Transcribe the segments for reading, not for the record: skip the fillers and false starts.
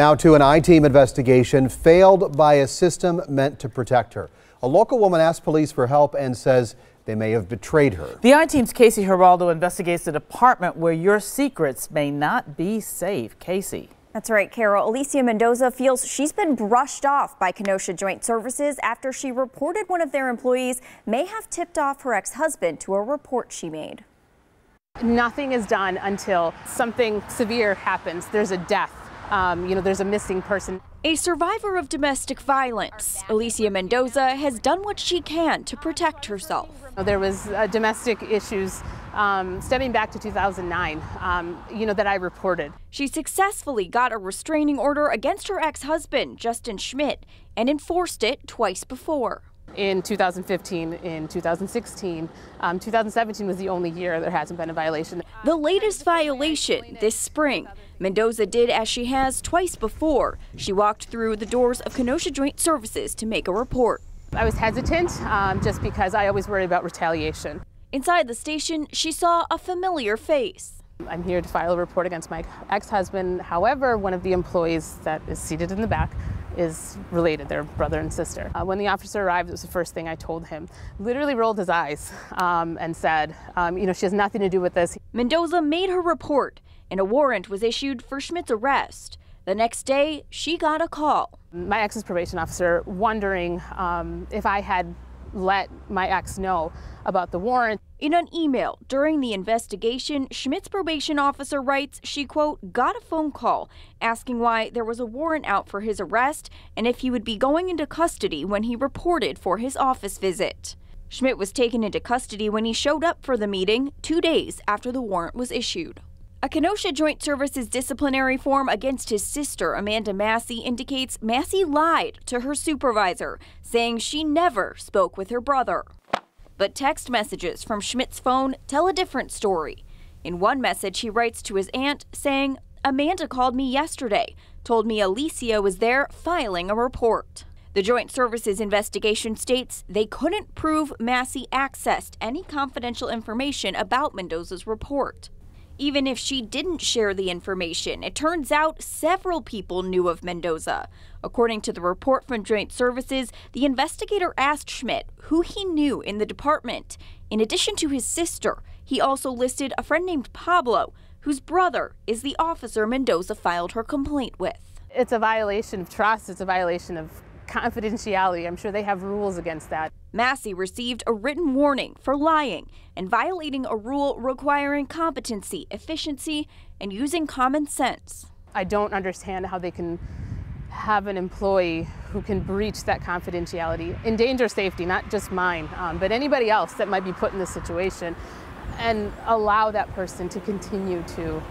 Now to an I-Team investigation failed by a system meant to protect her. A local woman asked police for help and says they may have betrayed her. The I-Team's Casey Geraldo investigates the department where your secrets may not be safe. Casey. That's right, Carol. Alicia Mendoza feels she's been brushed off by Kenosha Joint Services after she reported one of their employees may have tipped off her ex-husband to a report she made. Nothing is done until something severe happens. There's a death. There's a missing person. A survivor of domestic violence, Alicia Mendoza has done what she can to protect herself. There was domestic issues stemming back to 2009, that I reported. She successfully got a restraining order against her ex-husband, Justin Schmidt, and enforced it twice before. In 2015, in 2016, 2017 was the only year there hasn't been a violation. The latest violation this spring. Mendoza did as she has twice before. She walked through the doors of Kenosha Joint Services to make a report. I was hesitant just because I always worry about retaliation. Inside the station, she saw a familiar face. I'm here to file a report against my ex-husband. However, one of the employees that is seated in the back is related. They're brother and sister. When the officer arrived, it was the first thing I told him. Literally rolled his eyes and said, she has nothing to do with this. Mendoza made her report, and a warrant was issued for Schmidt's arrest. The next day, she got a call. My ex's probation officer wondering if I had let my ex know about the warrant. In an email during the investigation, Schmidt's probation officer writes she, quote, got a phone call asking why there was a warrant out for his arrest and if he would be going into custody when he reported for his office visit. Schmidt was taken into custody when he showed up for the meeting 2 days after the warrant was issued. A Kenosha Joint Services disciplinary form against his sister, Amanda Massey, indicates Massey lied to her supervisor, saying she never spoke with her brother. But text messages from Schmidt's phone tell a different story. In one message, he writes to his aunt saying, Amanda called me yesterday, told me Alicia was there filing a report. The Joint Services investigation states they couldn't prove Massey accessed any confidential information about Mendoza's report. Even if she didn't share the information, it turns out several people knew of Mendoza. According to the report from Joint Services, the investigator asked Schmidt who he knew in the department. In addition to his sister, he also listed a friend named Pablo, whose brother is the officer Mendoza filed her complaint with. It's a violation of trust. It's a violation of confidentiality. I'm sure they have rules against that. Massey received a written warning for lying and violating a rule requiring competency, efficiency, and using common sense. I don't understand how they can have an employee who can breach that confidentiality, endanger safety, not just mine, but anybody else that might be put in this situation, and allow that person to continue to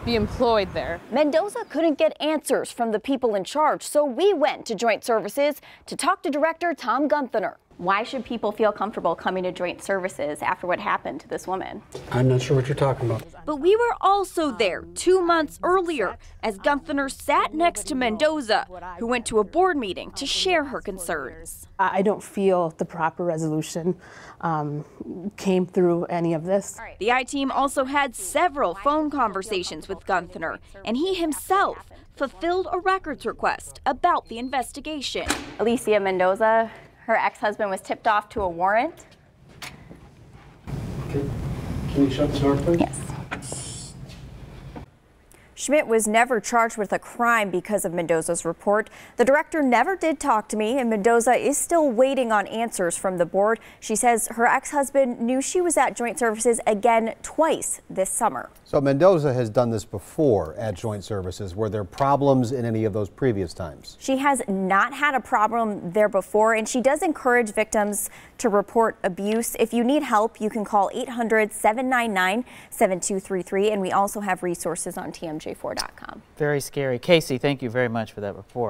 be employed there. Mendoza couldn't get answers from the people in charge, so we went to Joint Services to talk to Director Tom Gunther. Why should people feel comfortable coming to Joint Services after what happened to this woman? I'm not sure what you're talking about. But we were also there 2 months earlier as Gunther sat next to Mendoza, who went to a board meeting to share her concerns. I don't feel the proper resolution came through any of this. The I-Team also had several phone conversations with Gunther, and he himself fulfilled a records request about the investigation. Alicia Mendoza, her ex-husband was tipped off to a warrant. Okay. Can you shut the door, please? Yes. Schmidt was never charged with a crime because of Mendoza's report. The director never did talk to me, and Mendoza is still waiting on answers from the board. She says her ex-husband knew she was at Joint Services again twice this summer. So Mendoza has done this before at Joint Services. Were there problems in any of those previous times? She has not had a problem there before, and she does encourage victims to report abuse. If you need help, you can call 800-799-7233, and we also have resources on TMJ4.com. Very scary. Casey, thank you very much for that report.